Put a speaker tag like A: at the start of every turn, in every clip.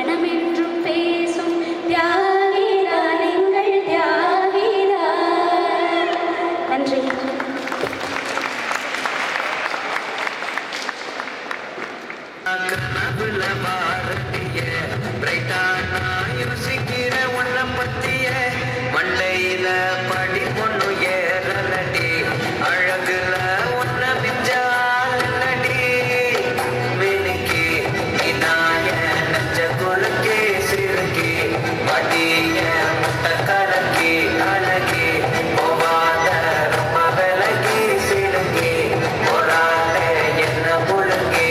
A: மனமென்றும் பேசும் தியாகிதான் எங்கள் தியாகிதான். நன்றி.
B: மண்டையில படி பொண்ணு ஏறலடி அழகுல ஒன்ன மிஞ்சாலடி வெனிக்கு இதாய நெஞ்ச குலுக்கி சிறுக்கி படிய முட்டை கலக்கி அழகி போவாத ரொம்ப விலகி சிறுங்கி போராட என்ன முழுங்கி.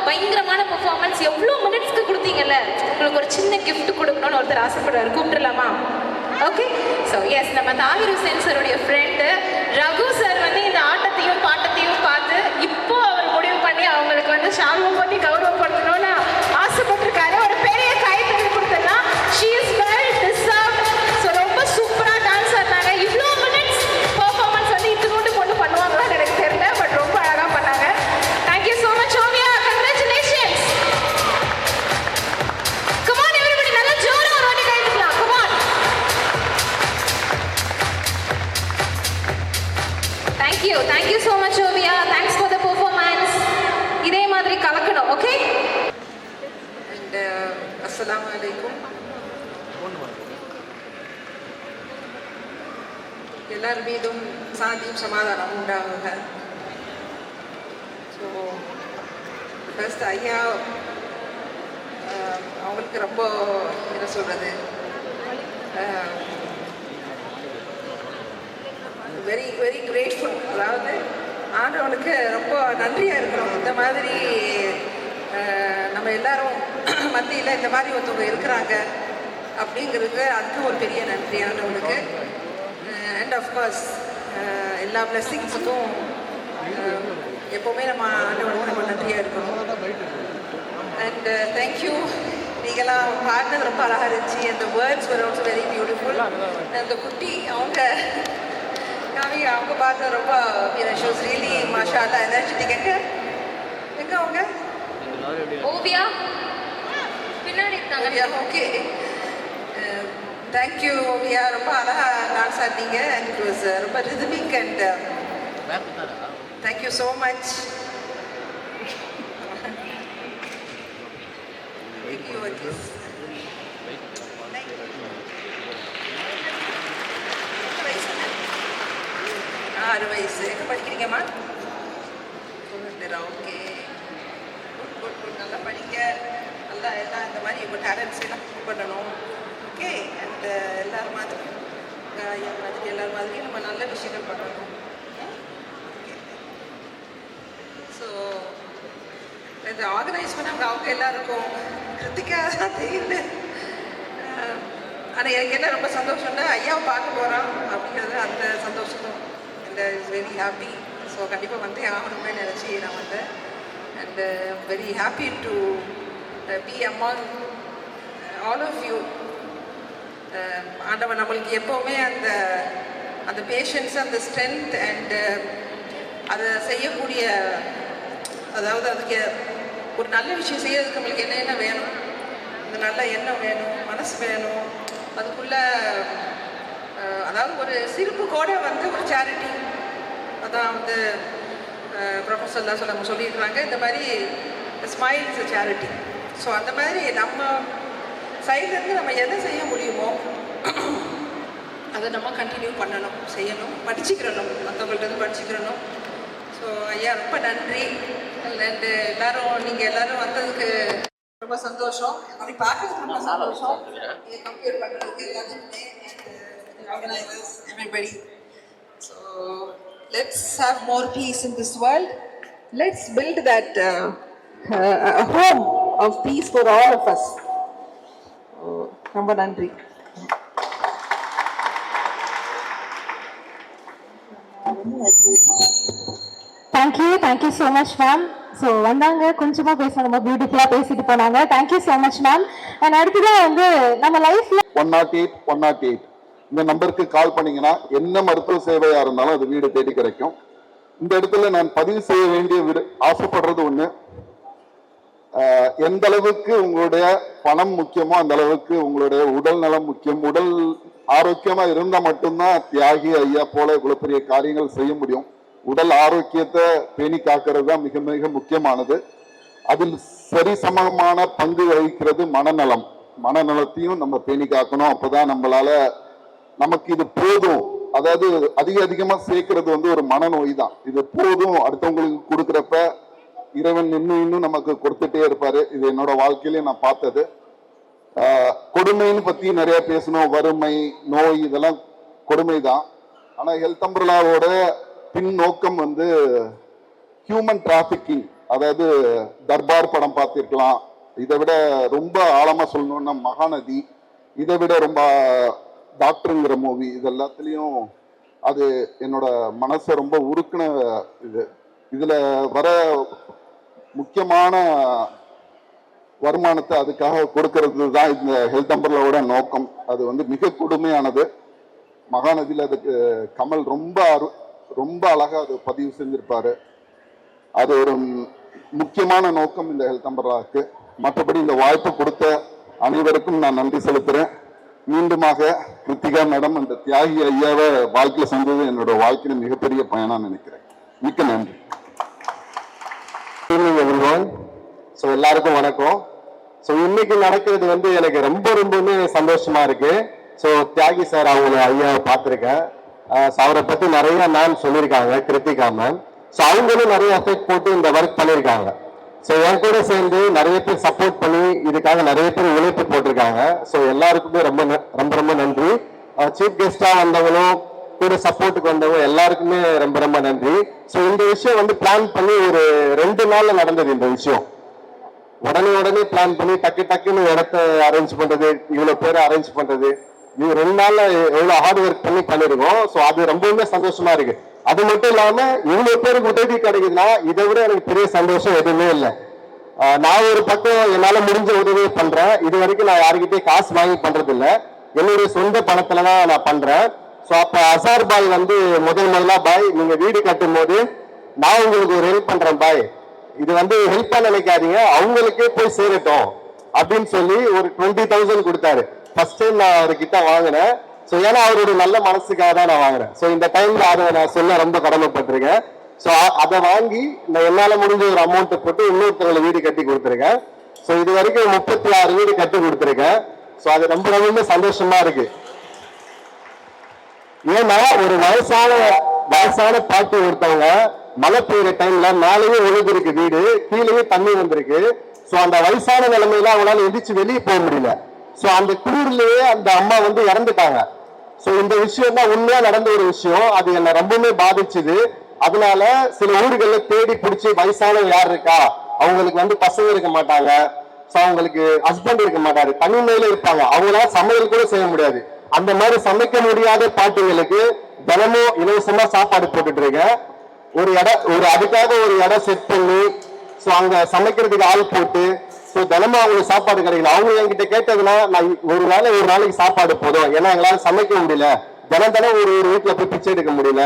C: பயங்கரமான பெர்ஃபார்மன்ஸ், எவ்வளோ மினிட்ஸ்க்கு கொடுத்தீங்கல்ல. உங்களுக்கு ஒரு சின்ன கிஃப்ட் கொடுக்கணும்னு ஒருத்தர் ஆசைப்படுறாரு, கூப்பிட்டுலாமா? ஓகே. ஸோ எஸ், நம்ம தாகிர் ஹுசைன் சாருடைய ஃப்ரெண்டு ரகு சார் வந்து இந்த ஆட்டத்தையும் பாட்டத்தையும் பார்த்து இப்போ அவர் முடிவு பண்ணி அவங்களுக்கு வந்து ஷார்வம் பண்ணி கௌரவப்படுத்தணும்னு ஆசைப்பட்டிருக்காரு. ஒரு பெரிய கைத்தறி கொடுத்தலாம். She is well deserved. So ரொம்ப சூப்பராக டான்ஸ் ஆடினாங்க. இவ்வளோ மினிட்ஸ் பெர்ஃபார்மன்ஸ் வந்து இத்தனோண்டு கொண்டு பண்ணுவாங்களான்னு எனக்கு தெரியல, பட் ரொம்ப அழகாக பண்ணாங்க. Thank you so much Oviya. Congratulations. Come on everybody, நல்லா ஜோரா ஒரு வாட்டி கை தட்டலாம். Come on. Thank you so much Oviya. Thanks for the performance. இதே மாதிரி கலக்கணும். ஓகே.
D: அண்ட் அஸ்ஸலாமு அலைக்கும். எல்லார் மீதும் சாந்தியும் சமாதானம் உண்டாகுங்க. ஸோ ஃபர்ஸ்ட் ஐயா அவங்களுக்கு ரொம்ப என்ன சொல்கிறது, வெரி வெரி கிரேட்ஃபுல். அதாவது ஆண்டவனுக்கு ரொம்ப நன்றியாக இருக்கிறோம். இந்த மாதிரி நம்ம எல்லாரும் மத்தியில் இந்த மாதிரி ஒருத்தவங்க இருக்கிறாங்க அப்படிங்கிறது அதுக்கு ஒரு பெரிய நன்றி ஆண்டவனுக்கு. அண்ட் ஆஃப்கோர்ஸ் எல்லா பிளெஸ்ஸிங்ஸுக்கும் எப்போவுமே நம்ம ஆண்டவனுக்கு நம்ம நன்றியாக இருக்கணும். And thank you. நீங்களாம் பாடினது ரொம்ப அழகாக இருந்துச்சு. அந்த words were also very beautiful. அந்த குட்டி அவங்க பாடினது ரொம்ப she was really Masha Allah energetic. எங்கே அவங்க
C: ஓவியா பின்னாடி இருக்காங்க.
D: ஓகே. தேங்க்யூ ஓவியா. ரொம்ப அழகாக டான்ஸ் ஆடினீங்க. அண்ட் இட் வாஸ் ரொம்ப rhythmic. And thank you so much. Thank you. 6 வயசு. எங்கே படிக்கிறீங்கம்மா? ஓகே. குட். நல்லா படிங்க. நல்லா எல்லாம் இந்த மாதிரி உங்கள் டேலண்ட்ஸ் எல்லாம் ப்ரூவ் பண்ணணும். ஓகே. அண்ட் எல்லாரும் மாதிரி எல்லாரும் மாதிரியும் நம்ம நல்ல விஷயங்கள் பண்ணணும். ஓகே. ஸோ இதை ஆர்கனைஸ் பண்ணவங்க அவங்க எல்லாருக்கும் கிருத்திக்காக தான் தெரியல. ஆனால் எனக்கு என்ன ரொம்ப சந்தோஷம்னா ஐயாவை பார்க்க போகிறோம் அப்படிங்கிறது அந்த சந்தோஷம். And is very happy. So கண்டிப்பாக வந்து ஆகணுமே நினச்சி நான் வந்தேன். And very happy to be among all of you. ஆண்டவன் நம்மளுக்கு எப்போவுமே அந்த அந்த பேஷன்ஸ், அந்த ஸ்ட்ரென்த் அண்டு அதை செய்யக்கூடிய, அதாவது அதுக்கு ஒரு நல்ல விஷயம் செய்யறதுக்கு நம்மளுக்கு என்ன வேணும், இந்த நல்ல எண்ணம் வேணும், மனசு வேணும். அதுக்குள்ளே அதாவது ஒரு சிரிப்பு கூட வந்து ஒரு சேரிட்டி. அதான் வந்து ப்ரொஃபஸர் தான் நம்ம சொல்லியிருக்கிறாங்க, இந்த மாதிரி smile is a charity. So அந்த மாதிரி நம்ம சைட்லேருந்து நம்ம எதை செய்ய முடியுமோ அதை நம்ம கண்டினியூ பண்ணணும், செய்யணும், படிச்சுக்கிறணும், மற்றவங்கள்ட்ட படிச்சுக்கிறணும். ஸோ ஐயா ரொம்ப நன்றி. அண்ட் எல்லாரும் நீங்கள் எல்லோரும் வந்ததுக்கு ரொம்ப சந்தோஷம். அப்படி பார்க்கறதுக்கு ரொம்ப சந்தோஷம். கம்ப்யூட் பண்ணுறதுக்கு எல்லாத்துக்குமே organisers everybody. So let's have more peace in this world. Let's build that home of peace for all of us. ரொம்ப நன்றி.
E: Thank you so much ma'am. So வந்தாங்க, கொஞ்சமாக பேச ரொம்ப பியூட்டிஃபுல்லாக பேசிட்டு போனாங்க. Thank you so much ma'am. And அடுத்ததான் வந்து நம்ம லைஃப்ல
F: 108 இந்த நம்பருக்கு கால் பண்ணீங்கன்னா என்ன மருத்துவ சேவையாக இருந்தாலும் அது வீடு தேடி கிடைக்கும். இந்த இடத்துல நான் பதிவு செய்ய வேண்டிய ஆசைப்படுறது ஒண்ணு, எந்த அளவுக்கு உங்களுடைய பணம் முக்கியமோ அந்த அளவுக்கு உங்களுடைய உடல் நலம் முக்கியம். உடல் ஆரோக்கியமா இருந்தா மட்டும்தான் தியாகி ஐயா போல இவ்வளவு பெரிய காரியங்கள் செய்ய முடியும். உடல் ஆரோக்கியத்தை பேணி காக்கிறது தான் மிக மிக முக்கியமானது. அதில் சரிசமமான பங்கு வகிக்கிறது மனநலம். மனநலத்தையும் நம்ம பேணி காக்கணும். அப்பதான் நம்மளால நமக்கு இது போதும், அதாவது அதிகமா சேர்க்கிறது வந்து ஒரு மனநோய் தான். இது போதும் அடுத்தவங்களுக்கு கொடுக்குறப்ப இறைவன் இன்னும் நமக்கு கொடுத்துட்டே இருப்பாரு. இது என்னோட வாழ்க்கையிலேயே நான் பார்த்தது. கொடுமைன்னு பத்தி நிறைய பேசணும். வறுமை, நோய் இதெல்லாம் கொடுமை தான். ஆனா ஹெல்த் அம்பர்லாவோட பின் நோக்கம் வந்து ஹியூமன் டிராபிக்கிங். அதாவது தர்பார் படம் பார்த்திருக்கலாம். இதை விட ரொம்ப ஆழமா சொல்லணும்னா மகாநதி, இதை விட ரொம்ப டாக்டருங்கிற மூவி, இது எல்லாத்துலேயும் அது என்னோட மனசை ரொம்ப உருக்குன இது. இதுல வர முக்கியமான வருமானத்தை அதுக்காக கொடுக்கறது தான் இந்த ஹெல்த் அம்பர்லாவோட நோக்கம். அது வந்து மிக கொடுமையானது. மகாநதியில் அதுக்கு கமல் ரொம்ப அழகா அது பதிவு செஞ்சிருப்பாரு. அது ஒரு முக்கியமான நோக்கம் இந்த ஹெல்த் அம்பர்லாவுக்கு. மற்றபடி இந்த வாய்ப்பு கொடுத்த அனைவருக்கும் நான் நன்றி செலுத்துறேன். மீண்டுமாக கிருத்திகா மேடம் அந்த தியாகி ஐயாவை வாழ்க்கையில செஞ்சது என்னோட வாழ்க்கையில மிகப்பெரிய பயனா நினைக்கிறேன். மிக்க நன்றி.
G: ஸோ எல்லாருக்கும் வணக்கம். ஸோ இன்னைக்கு நடக்கிறது வந்து எனக்கு ரொம்பவுமே சந்தோஷமா இருக்கு. ஸோ தியாகி சார் அவங்கள ஐயாவை பார்த்துருக்கேன். அவரை பத்தி நிறைய மேம் சொல்லியிருக்காங்க, கிருத்திகா மேம். ஸோ அவங்களும் நிறைய எஃபெக்ட் போட்டு இந்த ஒர்க் பண்ணியிருக்காங்க. ஸோ என் கூட சேர்ந்து நிறைய பேர் சப்போர்ட் பண்ணி இதுக்காக நிறைய பேர் உழைப்பு போட்டிருக்காங்க. ஸோ எல்லாருக்குமே ரொம்ப நன்றி. சீஃப் கெஸ்டா வந்தவங்களும் கூட சப்போர்ட்டுக்கு வந்தவங்க எல்லாருக்குமே ரொம்ப நன்றி. ஸோ இந்த விஷயம் வந்து பிளான் பண்ணி ஒரு 2 நாள்ல நடந்தது. இந்த விஷயம் உடனே பிளான் பண்ணி டக்குன்னு இடத்த அரேஞ்ச் பண்றது, இவ்வளவு பேரை அரேஞ்ச் பண்றது, இது 2 நாள்ல எவ்வளவு ஹார்ட் ஒர்க் பண்ணிருக்கோம். ஸோ அது ரொம்பவுமே சந்தோஷமா இருக்கு. அது மட்டும் இல்லாம இவ்வளவு பேருக்கு உதவி கிடைக்குதுன்னா இதை விட எனக்கு பெரிய சந்தோஷம் எதுவுமே இல்லை. நான் ஒரு பக்கம் என்னால முடிஞ்ச உதவியை பண்றேன். இது வரைக்கும் நான் யாருக்கிட்டே காசு வாங்கி பண்றது இல்லை, என்னுடைய சொந்த பணத்துலதான் நான் பண்றேன். ஸோ அப்ப அசார் பாய் வந்து முதல்ல பாய் நீங்க வீடு கட்டும் போது நான் உங்களுக்கு ஒரு ஹெல்ப் பண்றேன் பாய், இது வந்து ஹெல்ப்பா நினைக்காதீங்க, அவங்களுக்கே போய் சேரட்டும் அப்படின்னு சொல்லி ஒரு 20,000 கொடுத்தாரு. ஃபர்ஸ்ட் டைம் நான் அவர்கிட்ட வாங்கினேன். ஸோ ஏன்னா அவரோட நல்ல மனசுக்காக தான் நான் வாங்குறேன். ஸோ இந்த டைம்ல அதை நான் சொல்ல ரொம்ப கடமைப்பட்டிருக்கேன். ஸோ அதை வாங்கி நான் என்னால முடிஞ்ச ஒரு அமௌண்ட்டை போட்டு இன்னொருத்தவங்களை வீடு கட்டி கொடுத்துருக்கேன். ஸோ இது வரைக்கும் 36 வீடு கட்டி கொடுத்துருக்கேன். ஸோ அது ரொம்ப சந்தோஷமா இருக்கு. ஏன்னா ஒரு வயசான பாட்டி ஒருத்தவங்க மழை பெய்யுற டைம்ல மேலேயே ஒழுகிருக்கு வீடு, கீழேயே தண்ணி வந்திருக்கு. ஸோ அந்த வயசான நிலைமையில அவங்களால எந்திரிச்சு வெளியே போக முடியல. ஸோ அந்த குளிர்லயே அந்த அம்மா வந்து இறந்துட்டாங்க. ஸோ இந்த விஷயம் தான் உண்மையா நடந்த ஒரு விஷயம். அது என்னை ரொம்பவுமே பாதிச்சுது. அதனால சில ஊர்கள்ல தேடி பிடிச்சி வயசானவங்க யார் இருக்கா, அவங்களுக்கு வந்து பசங்க இருக்க மாட்டாங்க, ஸோ அவங்களுக்கு ஹஸ்பண்ட் இருக்க மாட்டாரு, தனிமையில இருப்பாங்க, அவங்களால சமையல் கூட செய்ய முடியாது. அந்த மாதிரி சமைக்க முடியாத பாட்டிங்களுக்கு தினமும் இலவசமா சாப்பாடு போட்டுட்டு இருக்கேன். அதுக்காக ஒரு இடம் செட் பண்ணி ஸோ அங்க சமைக்கிறதுக்கு ஆள் போட்டு ஸோ தினமும் அவங்களுக்கு சாப்பாடு கிடைக்கல. அவங்க என்கிட்ட கேட்டதுன்னா நான் ஒரு நாளைக்கு சாப்பாடு போதும், ஏன்னா எங்களால சமைக்க முடியல, தினம் ஒரு வீட்டுல போய் பிச்சை எடுக்க முடியல.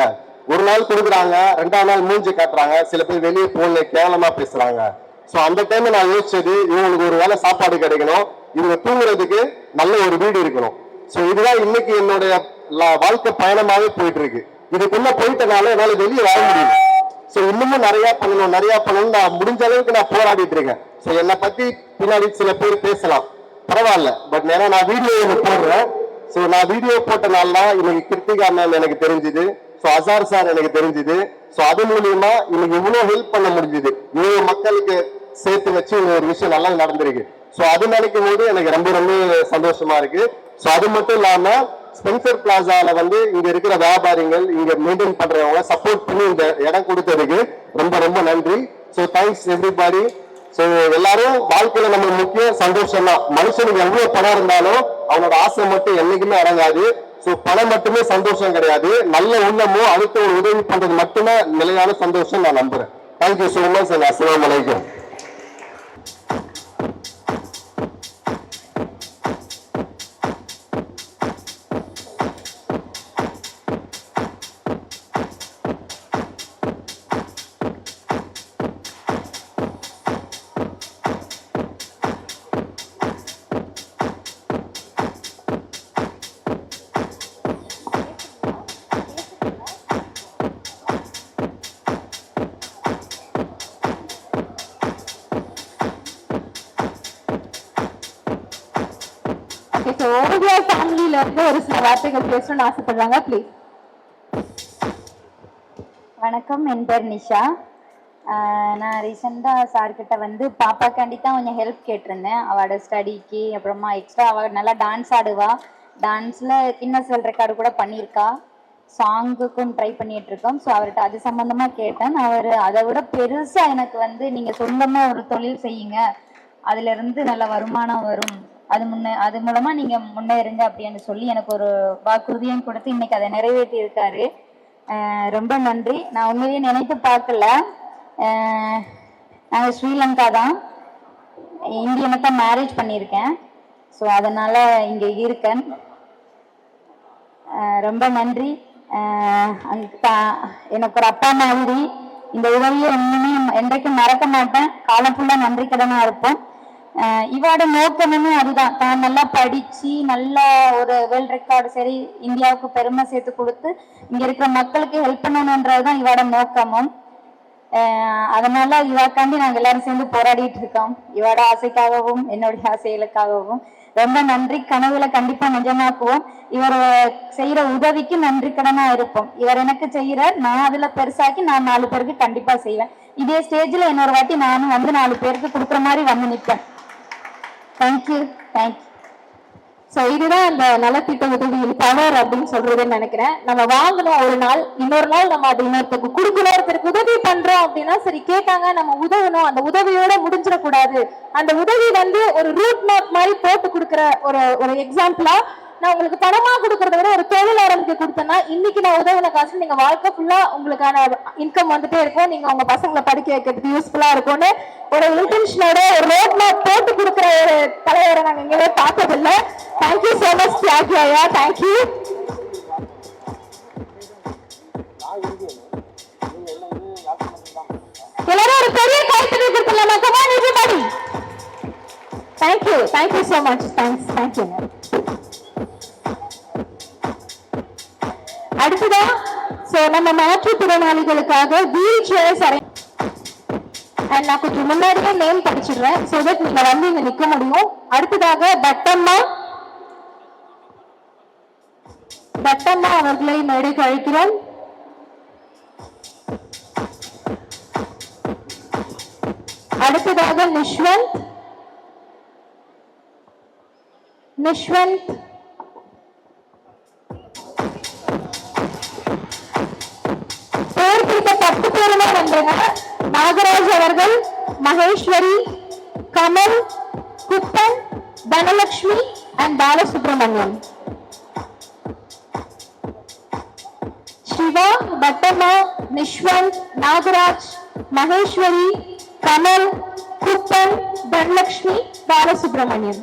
G: ஒரு நாள் கொடுக்குறாங்க, 2ஆம் நாள் மூஞ்சி காட்டுறாங்க, சில பேர் வெளியே போன்ல கேவலமா பேசுறாங்க. ஸோ அந்த டைம்ல நான் யோசிச்சது, இவங்களுக்கு ஒரு வேளை சாப்பாடு கிடைக்கணும், இவங்க தூங்குறதுக்கு நல்ல ஒரு வீடு இருக்கணும். ஸோ இதுதான் இன்னைக்கு என்னுடைய வாழ்க்கை பயணமாவே போயிட்டு இருக்கு. இதுக்குள்ள போயிட்டனால என்னால வெளியே வர முடியல. ஸோ இன்னமும் நிறைய பண்ணணும் நான் முடிஞ்ச அளவுக்கு நான் போராடிட்டு இருக்கேன். ஸோ என்னை பத்தி பின்னாடி சில பேர் பேசலாம், பரவாயில்ல, பட் ஏன்னா நான் வீடியோ போடுறேன். ஸோ நான் வீடியோ போட்டனால இன்னைக்கு கிருத்திகா மேம் எனக்கு தெரிஞ்சுது, ஸோ அசார் சார் எனக்கு தெரிஞ்சுது. ஸோ அது மூலியமா இன்னைக்கு இவ்வளவு ஹெல்ப் பண்ண முடிஞ்சுது, இவ்வளவு மக்களுக்கு சேர்த்து வச்சு ஒரு விஷயம் நல்லா நடந்திருக்கு. ஸோ அது நினைக்கும் போது எனக்கு ரொம்ப சந்தோஷமா இருக்கு. ஸோ அது மட்டும் இல்லாம ஸ்பென்சர் பிளாசால வந்து இங்க இருக்கிற வியாபாரிகள், இங்க மெயின்டைன் பண்றவங்க சப்போர்ட் பண்ணி இந்த இடம் கொடுத்ததுக்கு ரொம்ப நன்றி. So thanks everybody. ஸோ எல்லாரும் வாழ்க்கையில நம்ம முக்கியம் சந்தோஷம் தான். மனுஷனுக்கு எவ்வளவு பணம் இருந்தாலும் அவனோட ஆசை மட்டும் என்னைக்குமே அடங்காது. ஸோ பணம் மட்டுமே சந்தோஷம் கிடையாது, நல்ல உள்ளமும் அடுத்த ஒரு உதவி பண்றது மட்டுமே நிலையான சந்தோஷம் நான் நம்புறேன். Thank you so much. அஸ்ஸலாமு அலைக்கும்.
E: ஸோ ஓவியா ஃபேமிலியில இருந்து ஒரு சில வார்த்தைகள் பேசணும்னு ஆசைப்படுறாங்க. ப்ளீஸ்.
H: வணக்கம், என் பேர் நிஷா. நான் ரீசெண்டாக சார்கிட்ட வந்து பாப்பாக்காண்டி தான் கொஞ்சம் ஹெல்ப் கேட்டிருந்தேன். அவளோட ஸ்டடிக்கு, அப்புறமா எக்ஸ்ட்ரா அவள் நல்லா டான்ஸ் ஆடுவா. டான்ஸில் கின்னஸ் வேர்ல்ட் ரெக்கார்டு கூட பண்ணியிருக்கா. சாங்குக்கும் ட்ரை பண்ணிகிட்ருக்கோம். ஸோ அவர்கிட்ட அது சம்மந்தமாக கேட்டேன். அவர் அதை விட பெருசாக எனக்கு வந்து நீங்கள் சொந்தமாக ஒரு தொழில் செய்யுங்க, அதிலிருந்து நல்ல வருமானம் வரும், அது மூலமாக நீங்கள் முன்னேறுங்க அப்படின்னு சொல்லி எனக்கு ஒரு வாக்குறுதியும் கொடுத்து இன்னைக்கு அதை நிறைவேற்றி இருக்காரு. ரொம்ப நன்றி. நான் உண்மையிலேயே நினைத்து பார்க்கல. நாங்கள் ஸ்ரீலங்கா தான், இந்தியனை தான் மேரேஜ் பண்ணியிருக்கேன். ஸோ அதனால் இங்கே இருக்கேன். ரொம்ப நன்றி. எனக்கு ஒரு அப்பா மாதிரி இந்த உதவியை இன்னுமே என்றைக்கும் மறக்க மாட்டேன். காலம் ஃபுல்லாக நன்றி கடனாக இருப்போம். இவாட நோக்கமுமே அதுதான். தான் நல்லா படித்து நல்ல ஒரு வேர்ல்ட் ரெக்கார்டு சரி இந்தியாவுக்கு பெருமை சேர்த்து கொடுத்து இங்கே இருக்கிற மக்களுக்கு ஹெல்ப் பண்ணணுன்றது தான் இவாட நோக்கமும். அதனால இவாக்காண்டி நாங்கள் எல்லாரும் சேர்ந்து போராடிட்டு இருக்கோம். இவாட ஆசைக்காகவும் என்னுடைய ஆசைகளுக்காகவும் ரொம்ப நன்றி. கனவுல கண்டிப்பா நிஜமாக்குவோம். இவர் செய்யற உதவிக்கு நன்றி கடனா இருப்போம். இவர் எனக்கு செய்யறார், நான் அதுல பெருசாக்கி நான் 4 பேருக்கு கண்டிப்பா செய்வேன். இதே ஸ்டேஜ்ல இன்னொரு வாட்டி நானும் வந்து 4 பேருக்கு கொடுக்குற மாதிரி வந்து நிற்பேன். தேங்க்யூ.
E: ஸோ இதுதான் அந்த நலத்திட்ட உதவியில் பவர் அப்படின்னு சொல்றதுன்னு நினைக்கிறேன். நம்ம வாங்கணும் ஒரு நாள், இன்னொரு நாள் நம்ம அது இன்னொருத்தருக்கு கொடுக்கணும். ஒருத்தருக்கு உதவி பண்றோம் அப்படின்னா சரி கேட்டாங்க நம்ம உதவணும், அந்த உதவியோட முடிஞ்சிடக்கூடாது. அந்த உதவி வந்து ஒரு ரூட் மேப் மாதிரி போட்டு கொடுக்குற ஒரு எக்ஸாம்பிளா நான் உங்களுக்கு பணமா கொடுக்கறத விட ஒரு தொழில் ஆரம்பிக்க கொடுத்தேன்னா இன்னைக்கு நான் உதவின காசு நீங்க வாழ்க்கை ஃபுல்லா உங்களுக்கான இன்கம் வந்துட்டே இருக்கும். நீங்க உங்க பசங்களை படிக்க வைக்கிறதுக்கு யூஸ்ஃபுல்லா இருக்கும்னு ஒரு இன்டென்ஷனோட ஒரு ரோட் மேப் போட்டு கொடுக்குற ஒரு தலைவரை நாங்க எங்கேயே பார்த்ததில்லை. தேங்க்யூ சோ மச் தியாகி ஐயா. தேங்க்யூ. எல்லாரும் ஒரு பெரிய கைத்தறி கொடுத்துடலாமா? Come on everybody. Thank you so much. Thank you. அடுத்ததான் நம்ம மாற்றுத்திறனாளிகளுக்காக வீல் சேர்ஸ் நான் கொஞ்சம் முன்னாடியே நேம் படிச்சிடுறேன் சோ தட் நீங்க வந்து இங்க நிக்க முடியும். அடுத்ததாக பட்டம்மா அவர்களை மேடைக்கு அழைக்கிறோம். அடுத்ததாக நிஷ்வந்த் பேர் 10 பேருமே வந்தீங்க. நாகராஜ் அவர்கள், மகேஸ்வரி, கமல், குப்பன், தனலட்சுமி அண்ட் பாலசுப்ரமணியம். சிவா, பட்டம்மா, நிஷ்வந்த், நாகராஜ், மகேஸ்வரி, கமல், குப்பன், தனலட்சுமி, பாலசுப்ரமணியம்.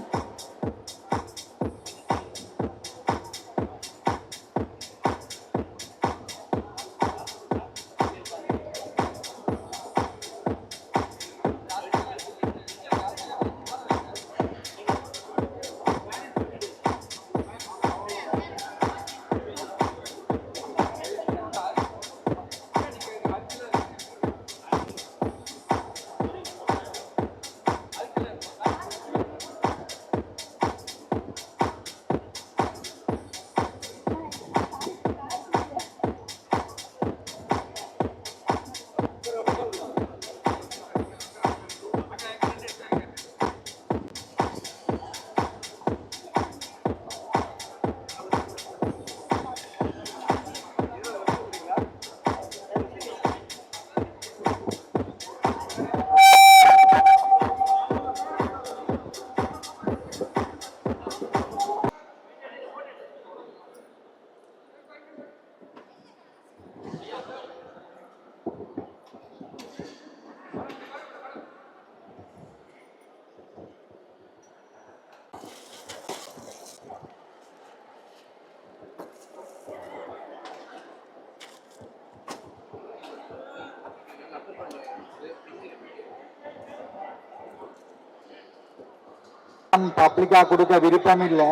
I: பப்ளிக்கா கொடுக்க விருப்பம் இல்லை,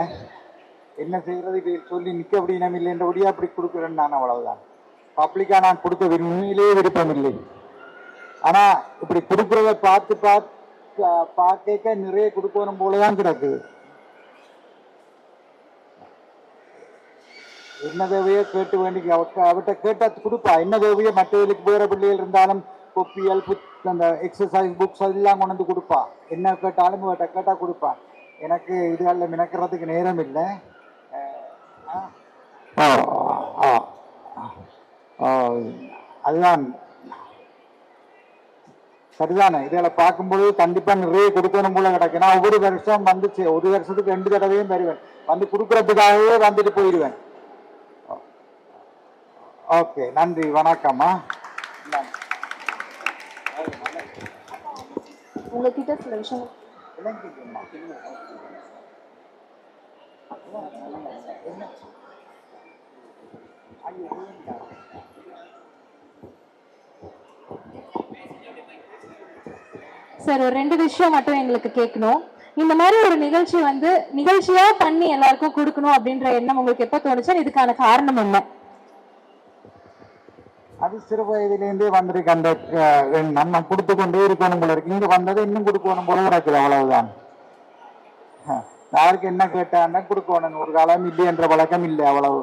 I: என்ன செய்யறது சொல்லி நிக்க அப்படின்னும் இல்லைன்றபடியா அப்படி கொடுக்குறேன்னு நான் அவ்வளவுதான். பப்ளிக்கா நான் கொடுக்க உண்மையிலேயே விருப்பம் இல்லை. ஆனா இப்படி கொடுக்குறத பார்க்க நிறைய கொடுக்கணும் போலதான் கிடக்குது. என்ன தேவையோ கேட்டு வேண்டி அவட்ட கேட்டால் கொடுப்பா. என்ன தேவையோ மற்றவர்களுக்கு வேறு பிள்ளைகள் இருந்தாலும் கொப்பியல் அந்த எக்ஸசைஸ் புக்ஸ் அதெல்லாம் கொண்டு வந்து கொடுப்பா. என்ன கேட்டாலும் கேட்டால் கொடுப்பா. எனக்கு இதுகளில் மினக்கிறதுக்கு நேரம் இல்லை. அதுதான் சரிதானே. இதில் பார்க்கும்போது கண்டிப்பாக நிறைய கொடுக்கணும் போல கிடக்கு. நான் ஒவ்வொரு வருஷம் வந்துச்சு, ஒரு வருஷத்துக்கு 2 தடவையும் வருவேன். வந்து கொடுக்கறதுக்காகவே வந்துட்டு போயிடுவேன். ஓகே, நன்றி, வணக்கம்மா.
E: உங்ககிட்ட சில விஷயம் சார், ஒரு 2 விஷயம் மட்டும் எங்களுக்கு கேட்கணும். இந்த மாதிரி ஒரு நிகழ்ச்சி வந்து நிகழ்ச்சியா பண்ணி எல்லாருக்கும் கொடுக்கணும் அப்படின்ற எண்ணம் உங்களுக்கு எப்ப தோணுச்சா? இதுக்கான காரணம் என்ன?
I: அது சிறு வயதிலேருந்தே வந்திருக்கு. அந்த நம்ம கொடுத்து கொண்டே இருக்கணும் போல இருக்கு. இங்க வந்தது இன்னும் கொடுக்கணும் போல இருக்குது, அவ்வளவுதான். யாருக்கு என்ன கேட்டான்னா கொடுக்கணும். ஒரு காலம் இல்லை என்ற வழக்கம் இல்லை, அவ்வளவு.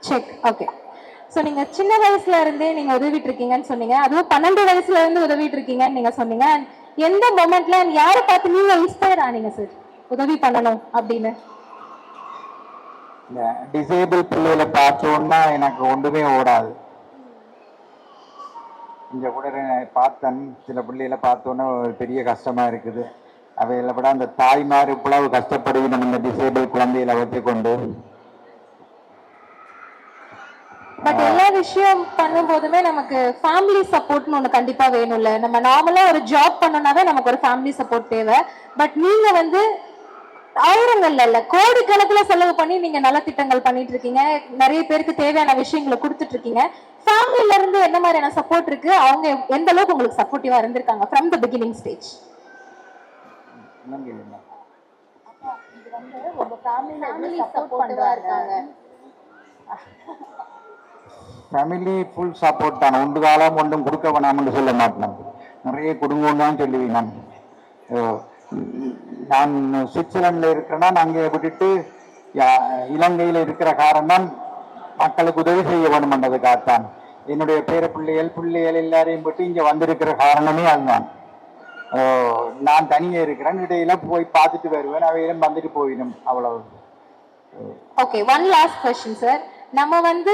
E: செக். ஓகே. ஸோ நீங்க சின்ன வயசுல இருந்தே நீங்க உதவிட்டு இருக்கீங்கன்னு சொன்னீங்க. அதுவும் 12 வயசுல இருந்து உதவிட்டு இருக்கீங்கன்னு நீங்க சொன்னீங்க. எந்த மொமெண்ட்ல யாரை பார்த்து நீங்க இன்ஸ்பயர் ஆனீங்க சார் உதவி பண்ணணும் அப்படின்னு?
I: டிசேபிள் பிள்ளைகளை பார்த்தோன்னா எனக்கு ஒன்றுமே ஓடாது. இங்க கூட பார்த்தேன், சில பிள்ளைகளை பார்த்தோன்னா ஒரு பெரிய கஷ்டமா இருக்குது. அவைகளை விட அந்த தாய்மார் இவ்வளவு கஷ்டப்படுகிறோம் இந்த டிசேபிள் குழந்தைகளை வச்சு கொண்டு.
E: பட் எல்லா விஷயம் பண்ணும் போதுமே நமக்கு ஃபேமிலி சப்போர்ட்னு ஒன்று கண்டிப்பா வேணும்ல. நம்ம நார்மலா ஒரு ஜாப் பண்ணோம்னாவே நமக்கு ஒரு ஃபேமிலி சப்போர்ட் தேவை. பட் நீங்க வந்து ஆயிரங்கள்ல இல்ல கோடிக்கணக்கில் செலவு பண்ணி நீங்க நலத்திட்டங்கள் பண்ணிட்டு இருக்கீங்க. நிறைய பேருக்கு தேவையான விஷயங்களை கொடுத்துட்டு இருக்கீங்க. ஃபேமிலில இருந்து என்ன மாதிரியான சப்போர்ட் இருக்கு? அவங்க எந்த அளவுக்கு உங்களுக்கு சப்போர்ட்டிவா இருந்திருக்காங்க from the beginning stage?
I: Family full support தான். ஒன்று காலம் ஒன்றும் கொடுக்க வேணாம்னு சொல்ல மாட்டேன். நிறைய கொடுங்கன்னு தான் சொல்லுவேன். நான் சுவிட்சர்லாண்டில் இருக்கிறேன்னா நான் அங்கே விட்டுட்டு இலங்கையில் இருக்கிற காரணம் மக்களுக்கு உதவி செய்ய வேணுமென்றதுக்காகத்தான். என்னுடைய பேர பிள்ளைகள் எல்லாரையும் விட்டு இங்கே வந்திருக்கிற காரணமே அதுதான். நான் தனியே இருக்கிறேன், இடையில போய் பார்த்துட்டு வருவேன், அவையிலும் வந்துட்டு போயிடும், அவ்வளவு.
E: Okay, one last question sir. நம்ம வந்து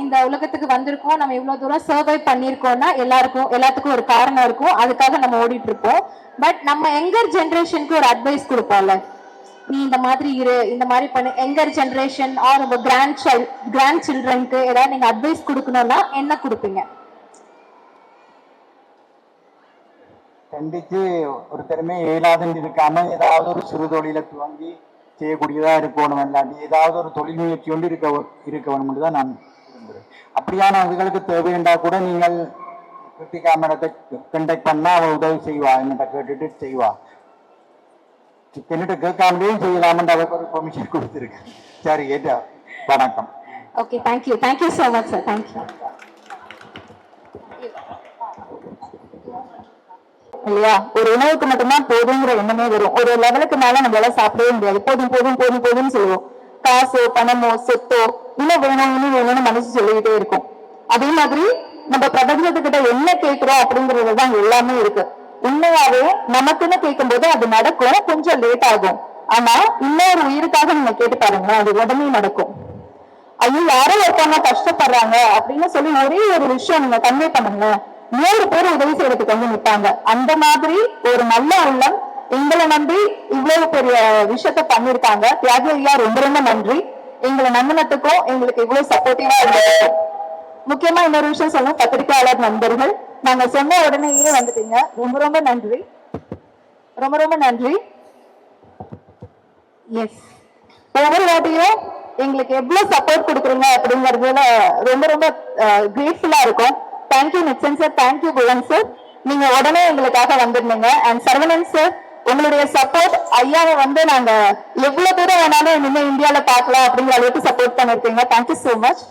E: இந்த உலகத்துக்கு வந்திருக்கோம், நம்ம இவ்வளவு தூரம் சர்வை பண்ணியிருக்கோம்னா எல்லாத்துக்கும் ஒரு காரணம் இருக்கும். அதுக்காக நம்ம ஓடிட்டு இருப்போம். பட் நம்ம யங்கர் ஜெனரேஷனுக்கு ஒரு அட்வைஸ் கொடுப்போம்ல, நீ இந்த மாதிரி இரு, இந்த மாதிரி பண்ணு. யங்கர் ஜெனரேஷன் ஆர் நம்ம கிராண்ட் சில்ட்ரனுக்கு ஏதாவது நீங்க அட்வைஸ் கொடுக்கணும்னா என்ன கொடுப்பீங்க?
I: கண்டிச்சு ஒரு திறமை இயலாதுன்னு இருக்காம ஏதாவது ஒரு சிறு தொழிலை துவங்கி செய்யக்கூடியதா இருக்கணும். இல்லாட்டி ஏதாவது ஒரு தொழில் முயற்சி கொண்டு இருக்க வேணும்னு தான் நான் விரும்புகிறேன். அப்படியான இதுகளுக்கு தேவைண்டா கூட நீங்கள் கிருத்திகா மேடத்தை கண்டக்ட் பண்ணா அவள் உதவி செய்வா, என்னட்ட கேட்டுட்டு செய்வா. என்னட்ட கேட்காமலேயும் செய்யலாம்னு அவருக்கு ஒரு பெர்மிஷன் கொடுத்துருக்கேன். சரி, ஏட்டா, வணக்கம்.
E: Okay, thank you so much sir. Thank you.
H: இல்லையா, ஒரு உணவுக்கு மட்டும்தான் போதுங்கிற எண்ணமே வரும். ஒரு லெவலுக்கு மேல நம்மளால சாப்பிடவே முடியாது. போதும் போதும் போதும் போதும்னு சொல்லுவோம். காசோ பணமோ சொத்தோ இன்னும் வேணும்னு மனசு சொல்லிக்கிட்டே இருக்கும். அதே மாதிரி நம்ம பிரபஞ்சத்துக்கிட்ட என்ன கேட்கிறோம் அப்படிங்கறதுதான் எல்லாமே இருக்கு. உண்மையாவே நமக்குன்னு கேட்கும் போது அது நடக்கும், கொஞ்சம் லேட் ஆகும். ஆனா இன்னொரு உயிருக்காக நீங்க கேட்டு பாருங்க, அது உடனே நடக்கும். ஐயோ, யாரோ ஒருத்தவங்க கஷ்டப்படுறாங்க அப்படின்னு சொல்லி ஒரே ஒரு விஷயம் நீங்க கன்வே பண்ணுங்க, 100 பேர் உதவி செய்யறதுக்கு வந்து நிற்பாங்க. அந்த மாதிரி ஒரு நல்ல உள்ளம் எங்களை நம்பி இவ்வளவு பெரிய விஷயத்த பண்ணிருக்காங்க. தியாகி ஐயா, ரொம்ப ரொம்ப நன்றி. எங்களை நம்பினத்துக்கும் எங்களுக்கு இவ்வளவு சப்போர்ட்டிவா இருந்ததுக்கும். முக்கியமா இன்னொரு விஷயம் சொல்லணும், பத்திரிகையாளர் நண்பர்கள், நாங்க சொன்ன உடனேயே வந்துட்டீங்க. ரொம்ப ரொம்ப நன்றி, ரொம்ப ரொம்ப நன்றி. எஸ், ஒவ்வொரு வாட்டியும் எங்களுக்கு எவ்வளவு சப்போர்ட் கொடுக்குறீங்க அப்படிங்கறதுல ரொம்ப ரொம்ப கிரேட்ஃபுல்லா இருக்கும். தேங்க்யூ நிக்சன் சார், தேங்க்யூ குவன் சார், நீங்க உடனே எங்களுக்காக வந்திருந்தீங்க. அண்ட் சரவணன் சார், உங்களுடைய சப்போர்ட் ஐயாவை வந்து நாங்க எவ்வளவு தூரம் வேணாலும் இனிமே இந்தியால பார்க்கலாம் அப்படிங்கிற அளவுக்கு சப்போர்ட் பண்ணிருக்கீங்க. Thank you so much.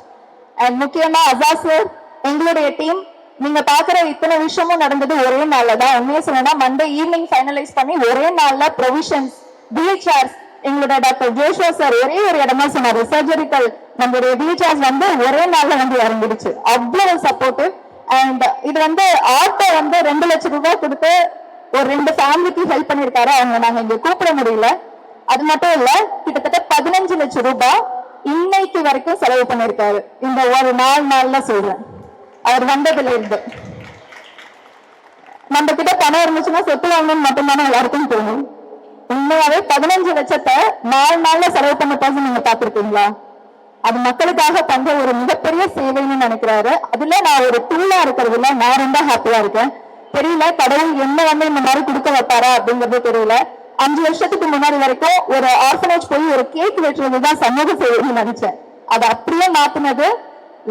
H: அண்ட் முக்கியமா அசா சார், எங்களுடைய டீம்
E: நீங்க பாக்குற இத்தனை விஷயமும் நடந்தது ஒரே நாள்ல தான். உண்மையை சொல்லணும்னா மண்டே ஈவினிங் ஃபைனலைஸ் பண்ணி ஒரே நாள்ல ப்ரொவிஷன்ஸ், வீல்சேர்ஸ், எங்களோட டாக்டர் ஜோஷுவா சார் ஒரே ஒரு இடமா சொன்னாரு, சர்ஜரிக்கல் நம்மளுடைய வீல்சேர்ஸ் வந்து ஒரே நாள்ல வந்து இறங்கிடுச்சு. அவ்வளவு சப்போர்ட்டிவ். அண்ட் இது வந்து ஆட்டோ வந்து 2 லட்சம் ரூபாய் கொடுத்து ஒரு 2 ஃபேமிலிக்கு ஹெல்ப் பண்ணிருக்காரு. அவங்க நாங்க இங்க கூப்பிட முடியல. அது மட்டும் இல்ல, கிட்டத்தட்ட 15 லட்சம் ரூபாய் இன்னைக்கு வரைக்கும் செலவு பண்ணிருக்காரு. இந்த ஒரு நாள்ல சொல்றேன், அவர் வந்ததுல இருந்து. நம்ம கிட்ட பணம் இருந்துச்சுன்னா சொத்து வாங்கணும்னு மட்டும்தானே எல்லாருக்கும் தோணும். உண்மையாவே 15 லட்சத்தை 4 நாள்ல செலவு பண்ண பர்சன் நீங்க பாத்துருக்கீங்களா? அது மக்களுக்காக பண்ற ஒரு மிகப்பெரிய சேவைன்னு நினைக்கிறாரு. அதுல நான் ஒரு டூலா இருக்கிறதுல நான் ரொம்ப ஹாப்பியா இருக்கேன். தெரியல கடவுள் என்ன வந்து இந்த மாதிரி கொடுக்க வைப்பாரா அப்படிங்கிறது தெரியல. 5 வருஷத்துக்கு முன்னாடி வரைக்கும் ஒரு ஆர்ஃபனேஜ் போய் ஒரு கேக் வெட்டுறதுதான் சமூக சேவைன்னு நினைச்சேன். அதை அப்படியே மாத்தினது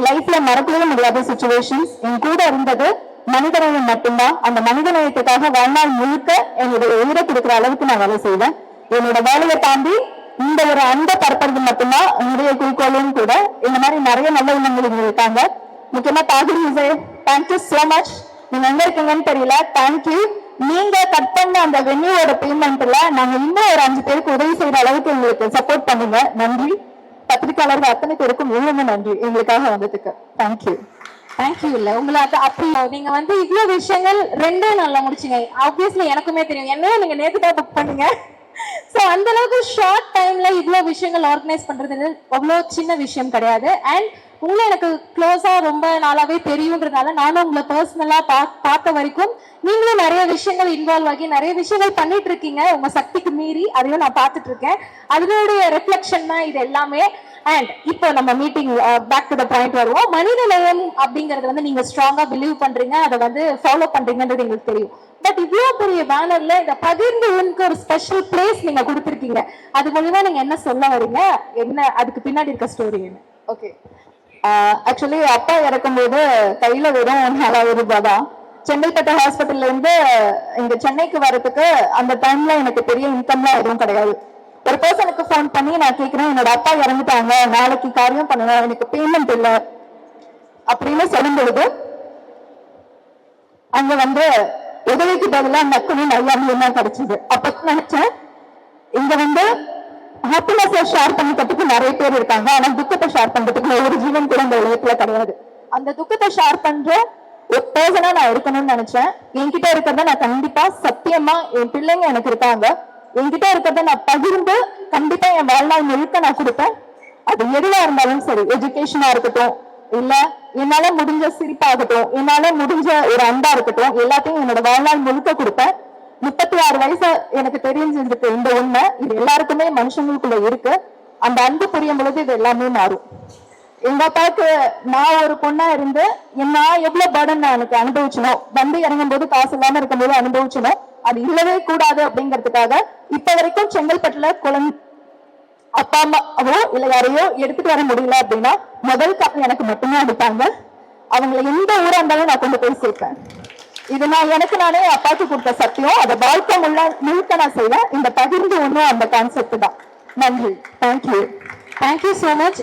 E: லைஃப்ல மறக்கவே முடியாத சுச்சுவேஷன்ஸ். என் கூட இருந்தது மனிதநேயம் மட்டும்தான். அந்த மனிதநேயத்துக்காக வாழ்நாள் முழுக்க என்னுடைய உயிரை கொடுக்குற அளவுக்கு நான் வேலை செய்வேன். என்னோட வேலையை தாண்டி இந்த ஒரு அன்பை பரப்புறது மட்டும்தான் என்னுடைய குறிக்கோளும் கூட. இந்த மாதிரி நிறைய நல்ல உள்ளங்கள் இங்க இருக்காங்க. முக்கியமா Tahir Vijay, thank you so much. நீங்க எங்க இருக்கீங்கன்னு தெரியல, தேங்க்யூ. நீங்க கட் பண்ண அந்த வென்யூவோட பேமெண்ட்ல நாங்க இன்னும் ஒரு 5 பேருக்கு உதவி செய்யற அளவுக்கு எங்களுக்கு சப்போர்ட் பண்ணுங்க. நன்றி. பத்திரிகையாளர்கள் அத்தனை பேருக்கும் மிகவும் நன்றி எங்களுக்காக வந்ததுக்கு. தேங்க்யூ.
C: தேங்க்யூ. இல்ல உங்களை அப்படி நீங்க வந்து இவ்வளவு விஷயங்கள் 2 நாள்ல முடிச்சீங்க. ஆப்வியஸ்லி எனக்குமே தெரியும், என்ன நீங்க நேத்து தான் புக் பண்ணீங்க. ஸோ அந்த அளவுக்கு ஷார்ட் டைம்ல இவ்வளோ விஷயங்கள் ஆர்கனைஸ் பண்றது அவ்வளோ சின்ன விஷயம் கிடையாது. அண்ட் உங்களை எனக்கு க்ளோஸா ரொம்ப நாளாவே தெரியுன்றதுனால நானும் உங்களை பர்சனலா பார்த்த வரைக்கும் நீங்களும் நிறைய விஷயங்கள் இன்வால்வ் ஆகி நிறைய விஷயங்கள் பண்ணிட்டு இருக்கீங்க உங்க சக்திக்கு மீறி. அதையும் நான் பார்த்துட்டு இருக்கேன். அதனுடைய ரிஃப்ளெக்ஷன் தான் இது எல்லாமே. அண்ட் இப்போ நம்ம meeting back to the point வருவோம். மனித நேயம் அப்படிங்கறது வந்து நீங்க ஸ்ட்ராங்கா பிலீவ் பண்றீங்க, அதை வந்து ஃபாலோ பண்றீங்கன்றது எங்களுக்கு தெரியும். பட் இவ்வளவு பெரிய பேனர்ல இந்த பகிர்ந்து உனக்கு ஒரு ஸ்பெஷல் பிளேஸ் நீங்க கொடுத்துருக்கீங்க. அது மூலமா நீங்க என்ன சொல்ல வரீங்க, என்ன அதுக்கு பின்னாடி இருக்க ஸ்டோரி என்ன?
E: ஓகே, ஆக்சுவலி அப்பா இறக்கும்போது கையில வெறும் 4000 ரூபாய் தான். செங்கல்பட்டு ஹாஸ்பிட்டல்ல இருந்து இங்க சென்னைக்கு வரதுக்கு அந்த டைம்ல எனக்கு பெரிய இன்கம்லாம் எதுவும் கிடையாது. ஒரு பர்சனுக்கு ஃபோன் பண்ணி நான் கேட்கிறேன், என்னோட அப்பா இறந்துட்டாங்க, நாளைக்கு காரியம் பண்ணணும், எனக்கு பேமெண்ட் இல்லை அப்படின்னு சொல்லும் பொழுது அங்க வந்து உதவிக்கு பதிலாக நக்கணும் நல்லாமையும் தான் கிடைச்சது. அப்ப நினைச்சேன், இங்க வந்து ஹாப்பினஸை ஷேர் பண்ணிக்கிறதுக்கு நிறைய பேர் இருக்காங்க, ஆனா துக்கத்தை ஷேர் பண்றதுக்கு ஒரு ஜீவன் கூட இந்த உலகத்துல கிடையாது. அந்த துக்கத்தை ஷேர் பண்ற ஒரு பர்சனா நான் இருக்கணும்னு நினைச்சேன். என்கிட்ட இருக்கிறத நான் கண்டிப்பா சத்தியமா, என் பிள்ளைங்க எனக்கு இருக்காங்க, என்கிட்ட இருக்கிறத நான் பகிர்ந்து கண்டிப்பா என் வாழ்நாள் முழுக்க நான் கொடுப்பேன். அது எதுவா இருந்தாலும் சரி, எஜுகேஷனா இருக்கட்டும், இல்ல என்னால முடிஞ்ச சிரிப்பாகட்டும், என்னால முடிஞ்ச ஒரு அன்பா இருக்கட்டும், எல்லாத்தையும் என்னோட வாழ்நாள் முழுக்க கொடுப்பேன். 36 வயசு எனக்கு தெரிஞ்சிருக்கு இந்த உண்மை. இது எல்லாருக்குமே மனுஷங்களுக்குள்ள இருக்கு. அந்த அன்பு புரியும் பொழுது இது எல்லாமே மாறும். எங்க அப்பாவுக்கு நான் ஒரு பொண்ணா இருந்து நான் எவ்வளவு பர்டன் நான் எனக்கு அனுபவிச்சனோ, வந்து இறங்கும் போது காசு இல்லாம இருக்கும் போது அனுபவிச்சனோ, அது இல்லவே கூடாது அப்படிங்கிறதுக்காக இப்ப வரைக்கும் செங்கல்பட்டுல அப்பா அம்மாவோ இல்ல யாரையோ எடுத்துட்டு வர முடியல அப்படின்னா முதல் காலம் எனக்கு மட்டும்தான் அடிப்பாங்க. அவங்களை எந்த ஊரா இருந்தாலும் நான் கொண்டு போய் சேர்ப்பேன். இது நான் எனக்கு நானே அப்பாவுக்கு கொடுத்த சத்தியம். அதை வாழ்க்கை முழுக்க நான் செய்வேன். இந்த பகிர்ந்து ஒண்ணும் அந்த கான்செப்ட் தான். நன்றி. தேங்க்யூ.
C: Thank you so much.